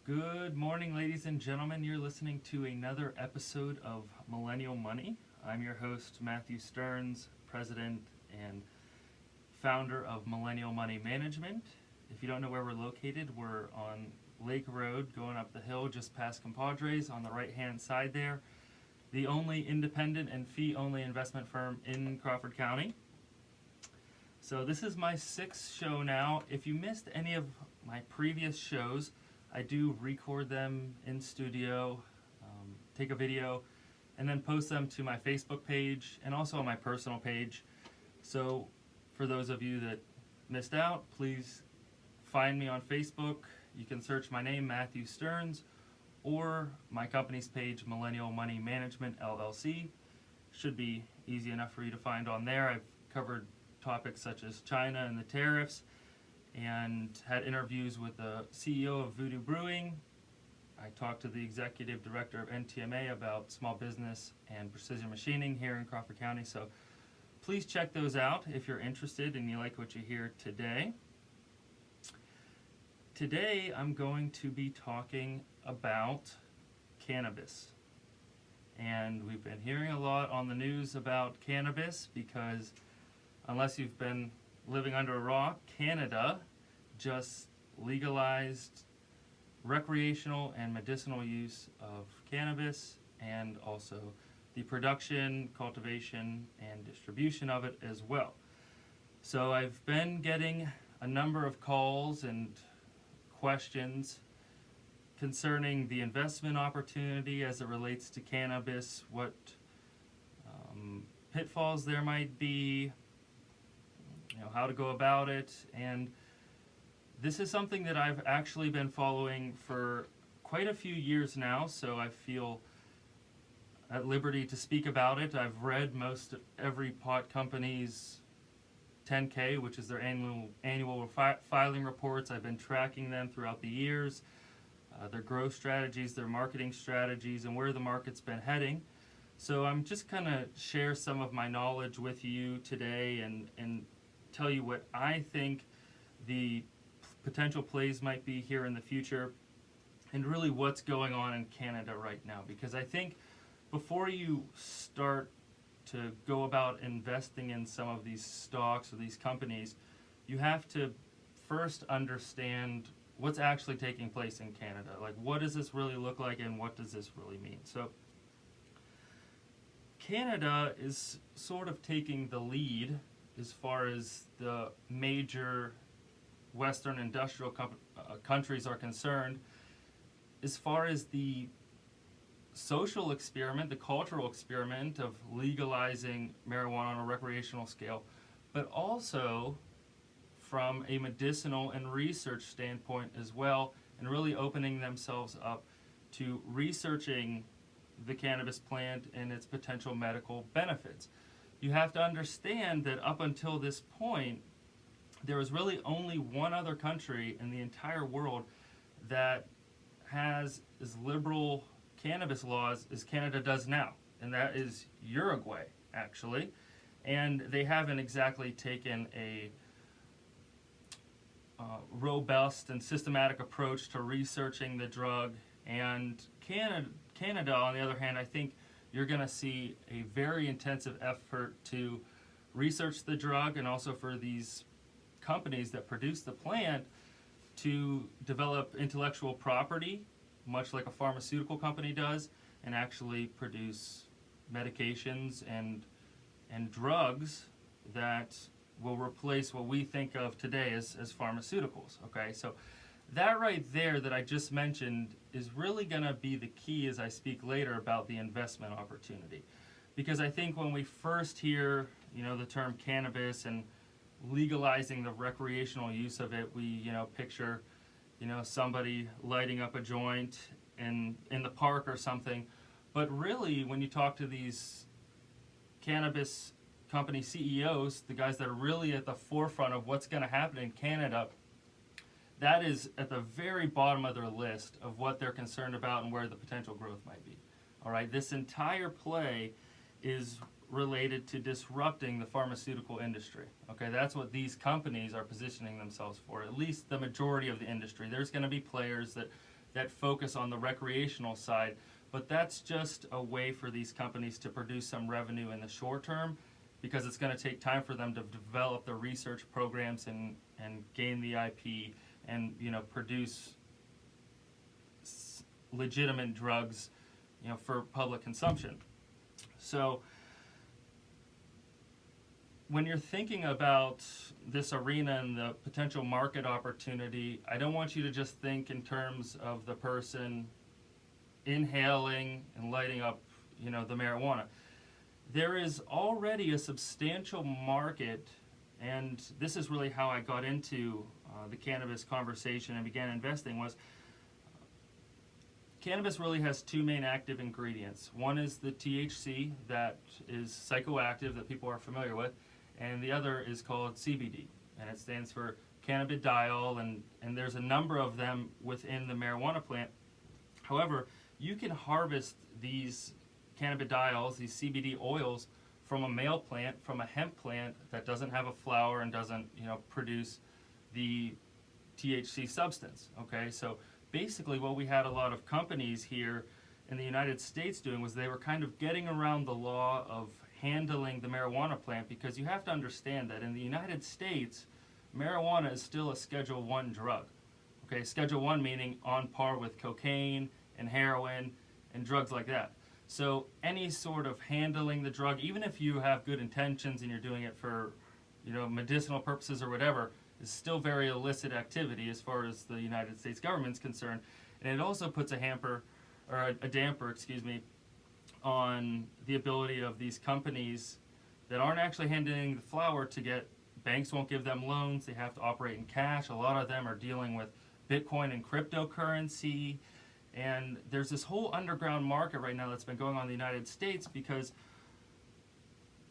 Good morning, ladies and gentlemen. You're listening to another episode of Millennial Money. I'm your host, Matthew Stearns, president and founder of Millennial Money Management. If you don't know where we're located, we're on Lake Road, going up the hill just past Compadres on the right-hand side there. The only independent and fee-only investment firm in Crawford County. So this is my sixth show now. If you missed any of my previous shows, I do record them in studio, take a video, and then post them to my Facebook page and also on my personal page. So for those of you that missed out, please find me on Facebook. You can search my name, Matthew Stearns, or my company's page, Millennial Money Management, LLC. Should be easy enough for you to find on there. I've covered topics such as China and the tariffs, and had interviews with the CEO of Voodoo Brewing. I talked to the executive director of NTMA about small business and precision machining here in Crawford County. So please check those out if you're interested and you like what you hear today. Today I'm going to be talking about cannabis. And we've been hearing a lot on the news about cannabis because unless you've been living under a rock, Canada just legalized recreational and medicinal use of cannabis and also the production, cultivation, and distribution of it as well. So I've been getting a number of calls and questions concerning the investment opportunity as it relates to cannabis, what pitfalls there might be, how to go about it. And this is something that I've actually been following for quite a few years now, so I feel at liberty to speak about it. I've read most every pot company's 10K, which is their annual filing reports. I've been tracking them throughout the years, their growth strategies, their marketing strategies, and where the market's been heading. So I'm just going to share some of my knowledge with you today and tell you what I think the potential plays might be here in the future and really what's going on in Canada right now. Because I think before you start to go about investing in some of these stocks or these companies, you have to first understand what's actually taking place in Canada. Like, what does this really look like and what does this really mean? So Canada is sort of taking the lead as far as the major Western industrial countries are concerned, as far as the social experiment, the cultural experiment of legalizing marijuana on a recreational scale, but also from a medicinal and research standpoint as well, and really opening themselves up to researching the cannabis plant and its potential medical benefits. You have to understand that up until this point, there was really only one other country in the entire world that has as liberal cannabis laws as Canada does now, and that is Uruguay, actually. And they haven't exactly taken a robust and systematic approach to researching the drug. And Canada, on the other hand, I think you're going to see a very intensive effort to research the drug and also for these companies that produce the plant to develop intellectual property, much like a pharmaceutical company does, and actually produce medications and drugs that will replace what we think of today as pharmaceuticals. Okay, so that right there that I just mentioned is really going to be the key as I speak later about the investment opportunity. Because I think when we first hear, the term cannabis and legalizing the recreational use of it, we, picture, somebody lighting up a joint in the park or something. But really, when you talk to these cannabis company CEOs, the guys that are really at the forefront of what's going to happen in Canada, that is at the very bottom of their list of what they're concerned about and where the potential growth might be. All right, this entire play is related to disrupting the pharmaceutical industry. Okay, that's what these companies are positioning themselves for, at least the majority of the industry. There's going to be players that that focus on the recreational side. But that's just a way for these companies to produce some revenue in the short term, because it's going to take time for them to develop the research programs and gain the IP and produce legitimate drugs for public consumption. So when you're thinking about this arena and the potential market opportunity, I don't want you to just think in terms of the person inhaling and lighting up the marijuana. There is already a substantial market, and this is really how I got into the cannabis conversation and began investing. Was cannabis really has two main active ingredients. One is the THC, that is psychoactive, that people are familiar with, and the other is called CBD, and it stands for cannabidiol, and there's a number of them within the marijuana plant. However, you can harvest these cannabidiols, these CBD oils, from a male plant, from a hemp plant that doesn't have a flower and doesn't produce the THC substance. Okay, so basically what we had a lot of companies here in the United States doing was they were kind of getting around the law of handling the marijuana plant, because you have to understand that in the United States, marijuana is still a Schedule 1 drug. Okay, Schedule 1 meaning on par with cocaine and heroin and drugs like that. So any sort of handling the drug, even if you have good intentions and you're doing it for medicinal purposes or whatever, is still very illicit activity as far as the United States government's concerned. And it also puts a damper, on the ability of these companies that aren't actually handling the flower to get, banks won't give them loans, they have to operate in cash. A lot of them are dealing with Bitcoin and cryptocurrency. And there's this whole underground market right now that's been going on in the United States, because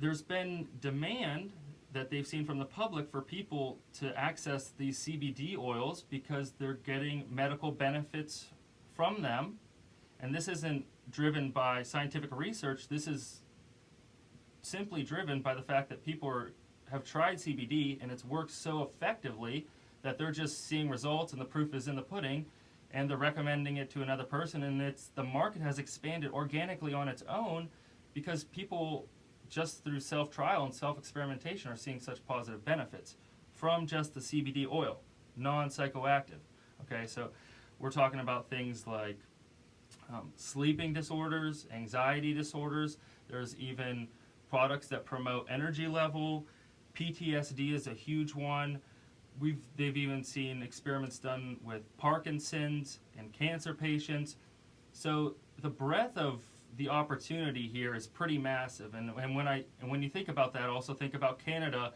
there's been demand that they've seen from the public for people to access these CBD oils because they're getting medical benefits from them. And this isn't driven by scientific research. This is simply driven by the fact that people have tried CBD and it's worked so effectively that they're just seeing results, and the proof is in the pudding, and they're recommending it to another person, and the market has expanded organically on its own because people, just through self-trial and self-experimentation, are seeing such positive benefits from just the CBD oil, non-psychoactive. Okay, so we're talking about things like sleeping disorders, anxiety disorders. There's even products that promote energy level. PTSD is a huge one. They've even seen experiments done with Parkinson's and cancer patients. So the breadth of the opportunity here is pretty massive. And when you think about that, also think about Canada,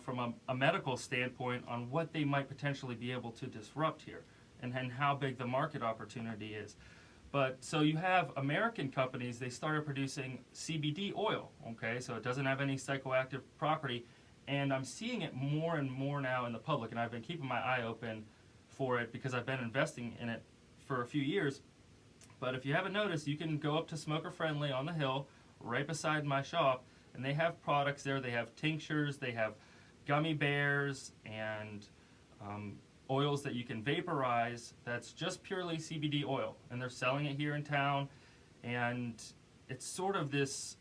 from a medical standpoint, on what they might potentially be able to disrupt here, and how big the market opportunity is. But so you have American companies, they started producing CBD oil, okay? So it doesn't have any psychoactive property, and I'm seeing it more and more now in the public, and I've been keeping my eye open for it because I've been investing in it for a few years. But if you haven't noticed, you can go up to Smoker Friendly on the hill, right beside my shop, and they have products there. They have tinctures, they have gummy bears, and oils that you can vaporize that's just purely CBD oil, and they're selling it here in town. And it's sort of this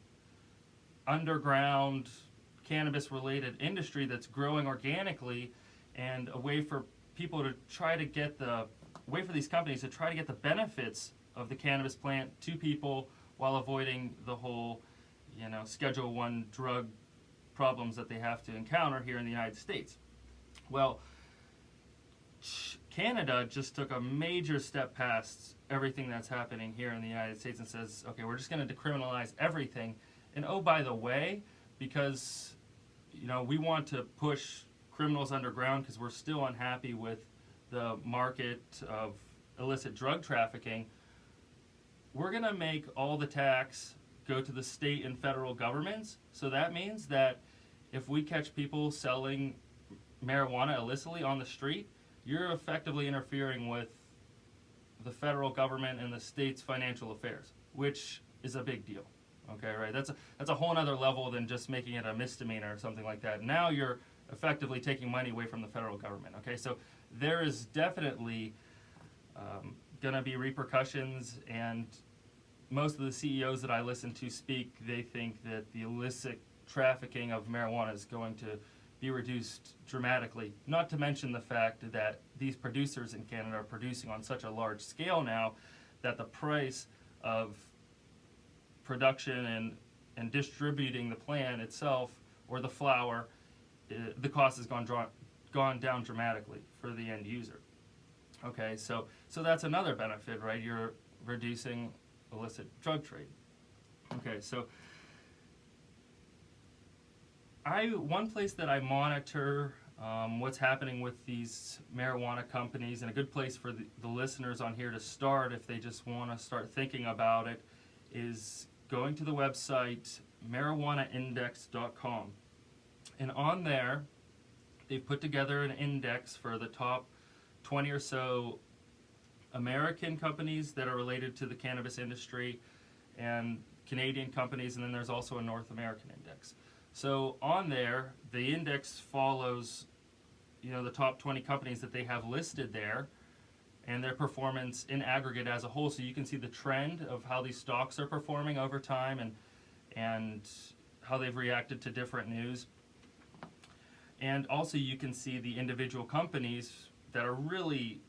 underground cannabis related industry that's growing organically, and a way for people to try to get these companies to try to get the benefits of the cannabis plant to people while avoiding the whole Schedule 1 drug problems that they have to encounter here in the United States. Well, Canada just took a major step past everything that's happening here in the United States and says, okay, we're just going to decriminalize everything. And oh, by the way, because we want to push criminals underground because we're still unhappy with the market of illicit drug trafficking, we're going to make all the tax go to the state and federal governments. So that means that if we catch people selling marijuana illicitly on the street, you're effectively interfering with the federal government and the state's financial affairs, which is a big deal. Okay, right? That's a whole other level than just making it a misdemeanor or something like that. Now you're effectively taking money away from the federal government. Okay, so there is definitely going to be repercussions, and most of the CEOs that I listen to speak, they think that the illicit trafficking of marijuana is going to be reduced dramatically, not to mention the fact that these producers in Canada are producing on such a large scale now that the price of production and distributing the plant itself or the flower, the cost has gone down dramatically for the end user. Okay, so that's another benefit, right? You're reducing illicit drug trade. Okay, so one place that I monitor what's happening with these marijuana companies, and a good place for the listeners on here to start if they just want to start thinking about it, is going to the website marijuanaindex.com. And on there, they've put together an index for the top 20 or so American companies that are related to the cannabis industry and Canadian companies, and then there's also a North American index. So on there, the index follows, the top 20 companies that they have listed there and their performance in aggregate as a whole. So you can see the trend of how these stocks are performing over time and how they've reacted to different news. And also you can see the individual companies that are really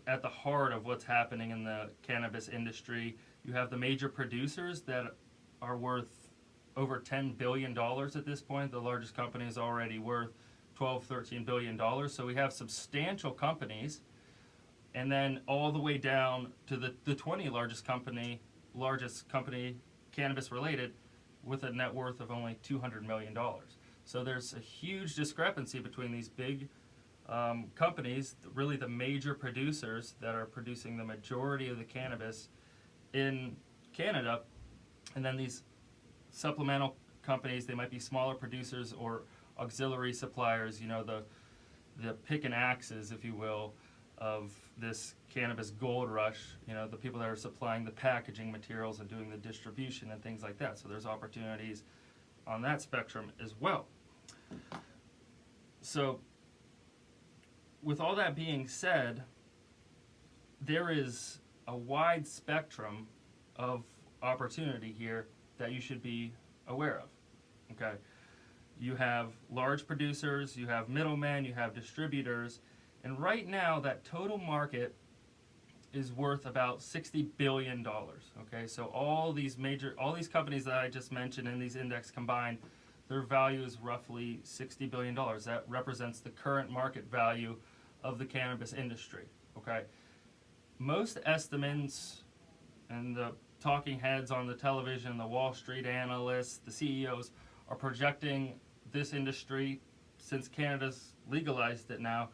at the heart of what's happening in the cannabis industry. You have the major producers that are worth over $10 billion at this point. The largest company is already worth $12-13 billion. So we have substantial companies, and then all the way down to the 20 largest company cannabis related, with a net worth of only $200 million. So there's a huge discrepancy between these big companies, really the major producers that are producing the majority of the cannabis in Canada, and then these supplemental companies. They might be smaller producers or auxiliary suppliers, the pick and axes, if you will, of this cannabis gold rush, the people that are supplying the packaging materials and doing the distribution and things like that. So there's opportunities on that spectrum as well. So with all that being said, there is a wide spectrum of opportunity here that you should be aware of. Okay, you have large producers, you have middlemen, you have distributors, and right now that total market is worth about $60 billion. Okay, so all these companies that I just mentioned in these index combined, their value is roughly $60 billion. That represents the current market value of the cannabis industry. Okay, most estimates and the talking heads on the television, the Wall Street analysts, the CEOs, are projecting this industry, since Canada's legalized it now,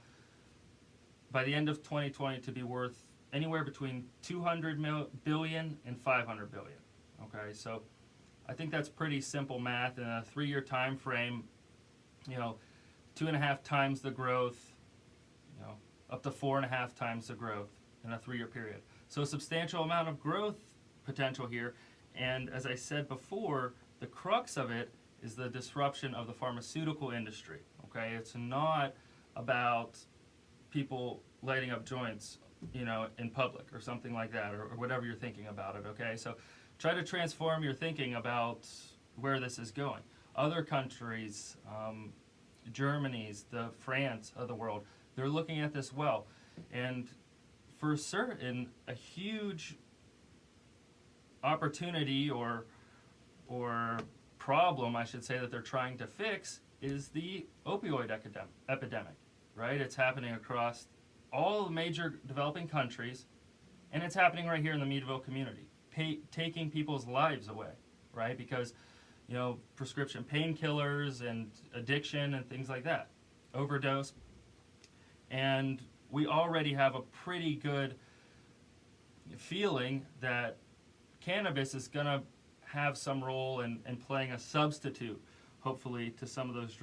by the end of 2020 to be worth anywhere between $200 billion and $500 billion. Okay, so I think that's pretty simple math in a 3-year time frame. 2.5 times the growth, up to 4.5 times the growth in a 3-year period. So a substantial amount of growth potential here, and as I said before, the crux of it is the disruption of the pharmaceutical industry. Okay, it's not about people lighting up joints, in public or something like that, or whatever you're thinking about it. Okay, so try to transform your thinking about where this is going. Other countries, Germany's, the France of the world, they're looking at this well, and for certain, a huge opportunity or problem, I should say, that they're trying to fix is the opioid epidemic, right? It's happening across all the major developing countries, and it's happening right here in the Meadville community, taking people's lives away, right? Because, prescription painkillers and addiction and things like that, overdose, and we already have a pretty good feeling that cannabis is going to have some role in playing a substitute, hopefully, to some of those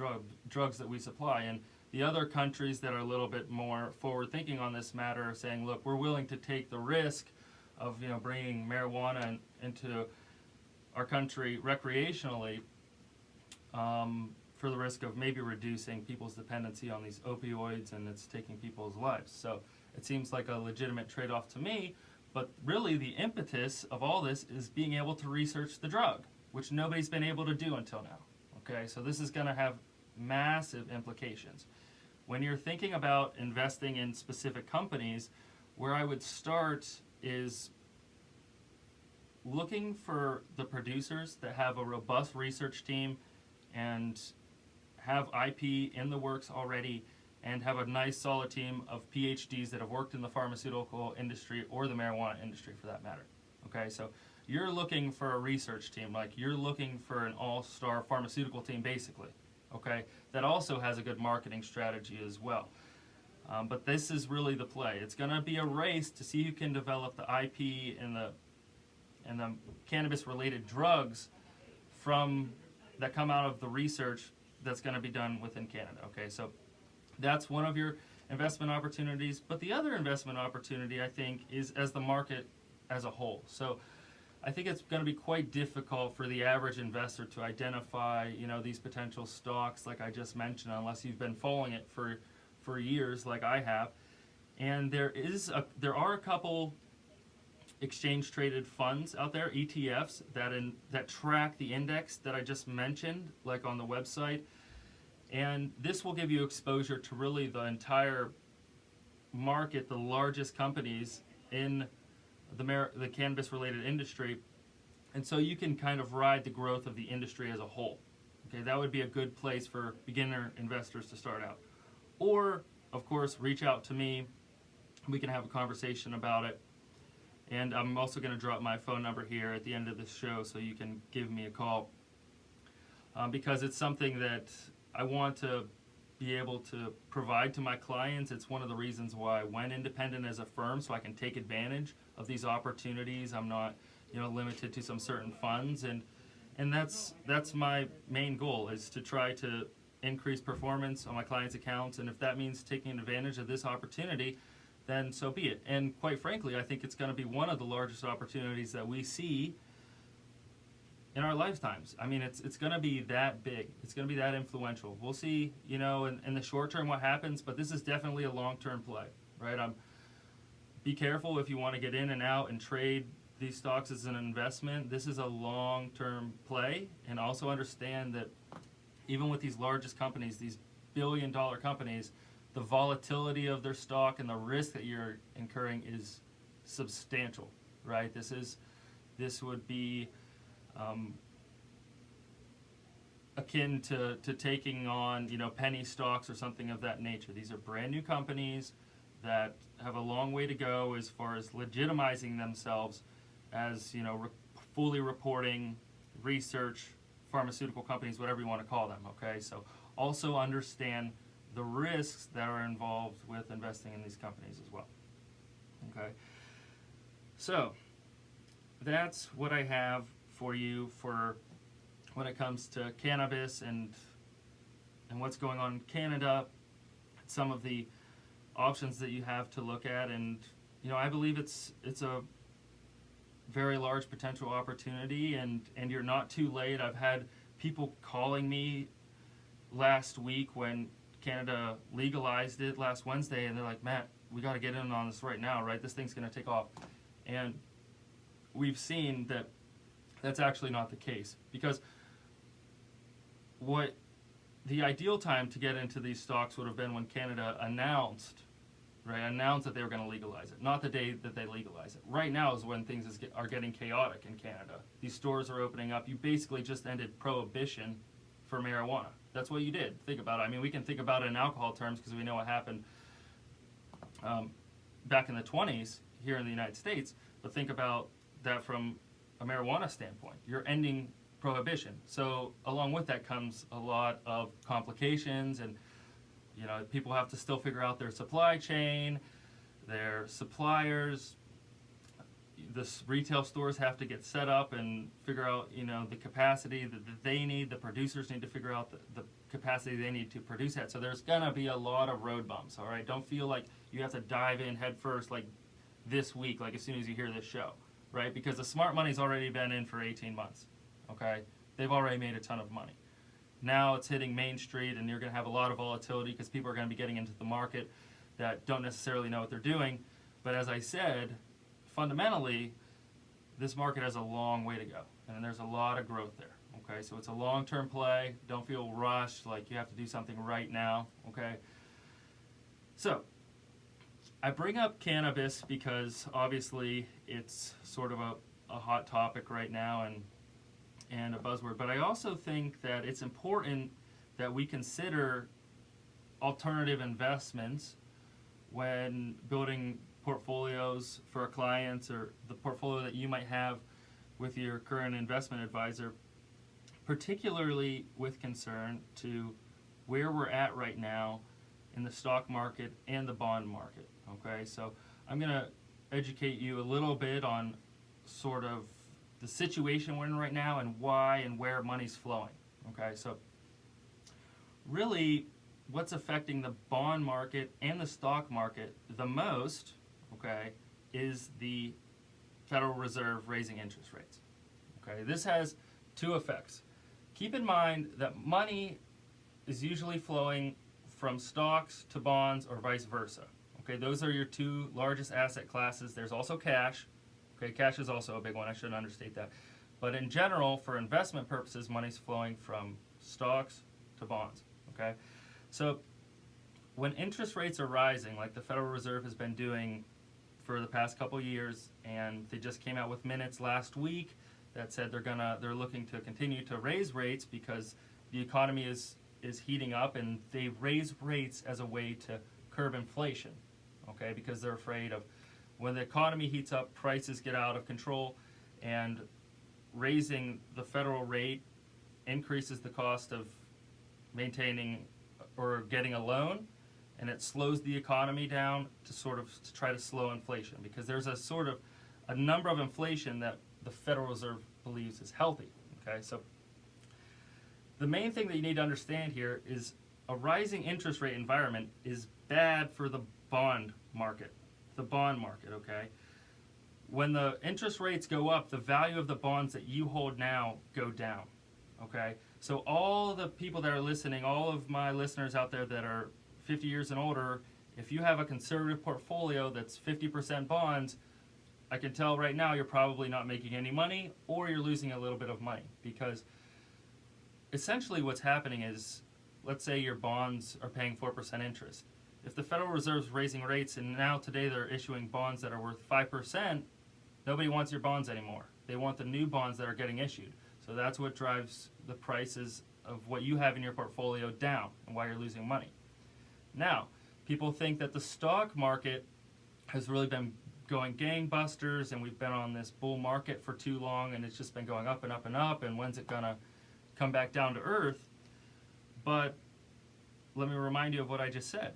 drugs that we supply. And the other countries that are a little bit more forward-thinking on this matter are saying, look, we're willing to take the risk of bringing marijuana into our country recreationally, for the risk of maybe reducing people's dependency on these opioids, and it's taking people's lives. So it seems like a legitimate trade-off to me, But really, the impetus of all this is being able to research the drug, which nobody's been able to do until now. Okay, so this is going to have massive implications. When you're thinking about investing in specific companies, where I would start is looking for the producers that have a robust research team and have IP in the works already and have a nice solid team of PhDs that have worked in the pharmaceutical industry or the marijuana industry for that matter. Okay, so you're looking for a research team, like you're looking for an all-star pharmaceutical team basically, okay, that also has a good marketing strategy as well. But this is really the play. It's going to be a race to see who can develop the IP and the cannabis-related drugs that come out of the research that's going to be done within Canada. Okay, so that's one of your investment opportunities. But the other investment opportunity, I think, is as the market as a whole. So I think it's going to be quite difficult for the average investor to identify, these potential stocks like I just mentioned, unless you've been following it for years like I have. And there are a couple exchange traded funds out there, ETFs, that track the index that I just mentioned, like on the website. And this will give you exposure to really the entire market, the largest companies in the cannabis related industry. And so you can kind of ride the growth of the industry as a whole. Okay, that would be a good place for beginner investors to start out. Or, of course, reach out to me. We can have a conversation about it. And I'm also going to drop my phone number here at the end of the show so you can give me a call. Because it's something that I want to be able to provide to my clients. It's one of the reasons why I went independent as a firm, so I can take advantage of these opportunities. I'm not, limited to some certain funds, and that's my main goal, is to try to increase performance on my clients' accounts. And if that means taking advantage of this opportunity, then so be it. And quite frankly, I think it's going to be one of the largest opportunities that we see in our lifetimes. I mean, it's going to be that big. It's going to be that influential. We'll see, in the short term what happens, but this is definitely a long-term play, right? Be careful if you want to get in and out and trade these stocks as an investment. This is a long-term play, and also understand that even with these largest companies, these billion-dollar companies, the volatility of their stock and the risk that you're incurring is substantial, right? This would be akin to taking on, penny stocks or something of that nature. These are brand new companies that have a long way to go as far as legitimizing themselves as, fully reporting research pharmaceutical companies, whatever you want to call them, okay? So also understand the risks that are involved with investing in these companies as well, okay? So that's what I have for you for when it comes to cannabis and what's going on in Canada, some of the options that you have to look at. And I believe it's a very large potential opportunity, and you're not too late. I've had people calling me last week when Canada legalized it last Wednesday, and they're like, Matt, we got to get in on this right now, right? This thing's going to take off. And we've seen that that's actually not the case, because what the ideal time to get into these stocks would have been when Canada announced that they were going to legalize it, not the day that they legalize it. Right now is when things are getting chaotic in Canada. These stores are opening up. You basically just ended prohibition for marijuana. That's what you did. Think about it. I mean, we can think about it in alcohol terms because we know what happened back in the 20s here in the United States, but think about that from a marijuana standpoint. You're ending prohibition. So along with that comes a lot of complications, and people have to still figure out their supply chain, their suppliers. The retail stores have to get set up and figure out, the capacity that they need. The producers need to figure out the capacity they need to produce at. So there's gonna be a lot of road bumps. All right, don't feel like you have to dive in head first like this week, like as soon as you hear this show, right? Because the smart money's already been in for 18 months. Okay, they've already made a ton of money. Now it's hitting Main Street, and you're going to have a lot of volatility because people are going to be getting into the market that don't necessarily know what they're doing. But as I said, fundamentally, this market has a long way to go, and there's a lot of growth there. Okay, so it's a long-term play. Don't feel rushed like you have to do something right now. Okay, so I bring up cannabis because obviously it's sort of a hot topic right now and a buzzword, but I also think that it's important that we consider alternative investments when building portfolios for our clients, or the portfolio that you might have with your current investment advisor, particularly with concern to where we're at right now in the stock market and the bond market. Okay, so I'm going to educate you a little bit on sort of the situation we're in right now and why and where money's flowing. Okay, so really what's affecting the bond market and the stock market the most, okay, is the Federal Reserve raising interest rates. Okay, this has two effects. Keep in mind that money is usually flowing from stocks to bonds or vice versa. Okay, those are your two largest asset classes. There's also cash. Okay, cash is also a big one. I shouldn't understate that. But in general, for investment purposes, money's flowing from stocks to bonds. Okay, so when interest rates are rising, like the Federal Reserve has been doing for the past couple years, and they just came out with minutes last week that said they're looking to continue to raise rates because the economy is heating up, and they raise rates as a way to curb inflation. Okay, because they're afraid of when the economy heats up, prices get out of control, and raising the federal rate increases the cost of maintaining or getting a loan, and it slows the economy down to try to slow inflation, because there's a number of inflation that the Federal Reserve believes is healthy. Okay, so the main thing that you need to understand here is a rising interest rate environment is bad for the bond market. The bond market, okay? When the interest rates go up, the value of the bonds that you hold now go down, okay? So all the people that are listening, all of my listeners out there that are 50 years and older, if you have a conservative portfolio that's 50% bonds, I can tell right now you're probably not making any money, or you're losing a little bit of money, because essentially what's happening is, let's say your bonds are paying 4% interest. If the Federal Reserve's raising rates and now today they're issuing bonds that are worth 5%, nobody wants your bonds anymore. They want the new bonds that are getting issued. So that's what drives the prices of what you have in your portfolio down, and why you're losing money. Now, people think that the stock market has really been going gangbusters, and we've been on this bull market for too long, and it's just been going up and up and up, and when's it gonna come back down to earth? But let me remind you of what I just said.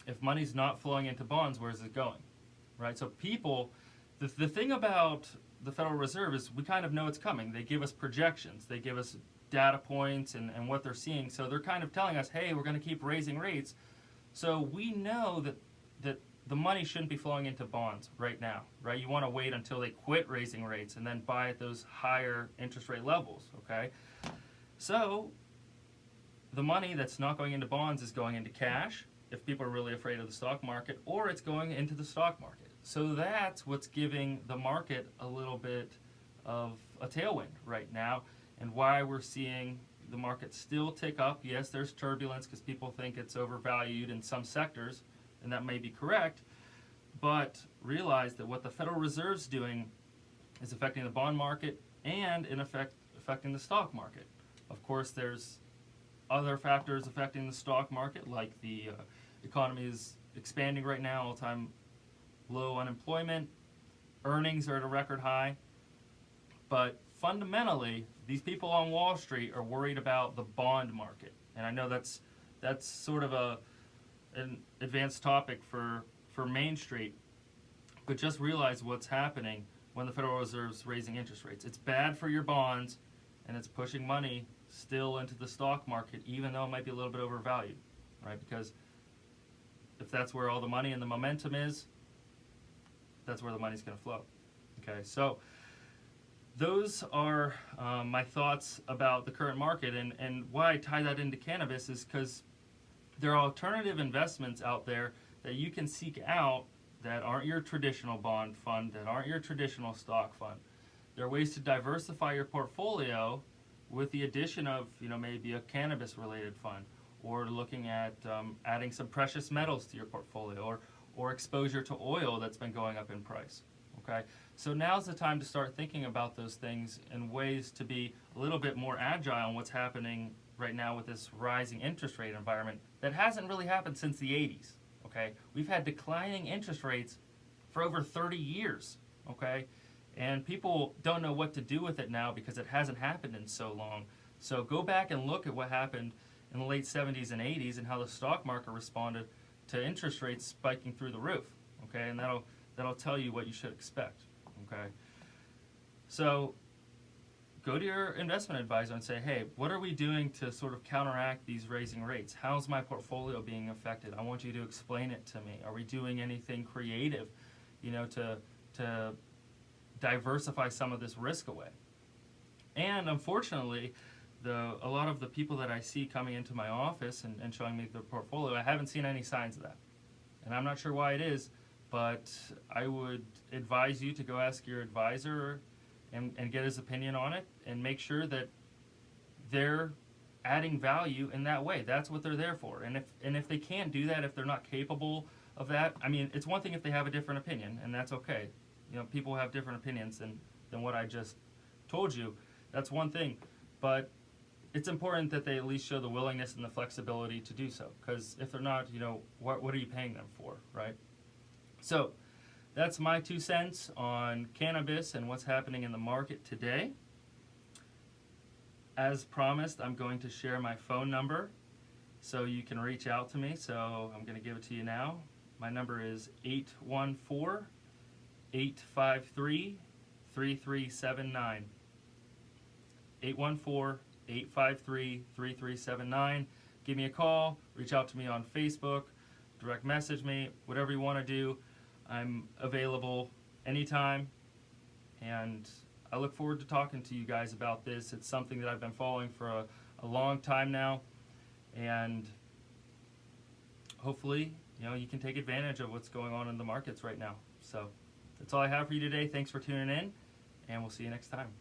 If money's not flowing into bonds, where's it going? Right? So people, the thing about the Federal Reserve is we kind of know it's coming. They give us projections. They give us data points and what they're seeing. So they're kind of telling us, hey, we're going to keep raising rates. So we know that the money shouldn't be flowing into bonds right now, right? You want to wait until they quit raising rates and then buy at those higher interest rate levels, okay? So the money that's not going into bonds is going into cash, if people are really afraid of the stock market, or it's going into the stock market. So that's what's giving the market a little bit of a tailwind right now, and why we're seeing the market still tick up. Yes, there's turbulence because people think it's overvalued in some sectors, and that may be correct, but realize that what the Federal Reserve's doing is affecting the bond market and, in effect, affecting the stock market. Of course, there's other factors affecting the stock market, like the economy is expanding right now, all-time low unemployment, earnings are at a record high, but fundamentally, these people on Wall Street are worried about the bond market. And I know that's sort of an advanced topic for Main Street, but just realize what's happening when the Federal Reserve's raising interest rates. It's bad for your bonds, and it's pushing money still into the stock market, even though it might be a little bit overvalued, right? Because if that's where all the money and the momentum is, that's where the money's going to flow. Okay, so those are my thoughts about the current market, and why I tie that into cannabis is because there are alternative investments out there that you can seek out that aren't your traditional bond fund, that aren't your traditional stock fund. There are ways to diversify your portfolio with the addition of, maybe a cannabis related fund, or looking at adding some precious metals to your portfolio, or exposure to oil that's been going up in price. Okay, so now's the time to start thinking about those things and ways to be a little bit more agile in what's happening right now with this rising interest rate environment that hasn't really happened since the 80s. Okay, we've had declining interest rates for over 30 years. Okay, and people don't know what to do with it now because it hasn't happened in so long. So go back and look at what happened in the late 70s and 80s and how the stock market responded to interest rates spiking through the roof. Okay, and that'll tell you what you should expect. Okay, so go to your investment advisor and say, hey, what are we doing to sort of counteract these raising rates? How's my portfolio being affected? I want you to explain it to me. Are we doing anything creative, to diversify some of this risk away? And unfortunately, a lot of the people that I see coming into my office and showing me their portfolio, I haven't seen any signs of that. And I'm not sure why it is, but I would advise you to go ask your advisor and get his opinion on it, and make sure that they're adding value in that way. That's what they're there for. And if they can't do that, if they're not capable of that, I mean, it's one thing if they have a different opinion, and that's okay. People have different opinions than what I just told you. That's one thing. But it's important that they at least show the willingness and the flexibility to do so. Because if they're not, what are you paying them for, right? So that's my 2 cents on cannabis and what's happening in the market today. As promised, I'm going to share my phone number so you can reach out to me. So I'm going to give it to you now. My number is 814-853-3379. 814-853-3379. Give me a call, reach out to me on Facebook, direct message me, whatever you want to do. I'm available anytime, and I look forward to talking to you guys about this. It's something that I've been following for a long time now, and hopefully, you can take advantage of what's going on in the markets right now. So that's all I have for you today. Thanks for tuning in, and we'll see you next time.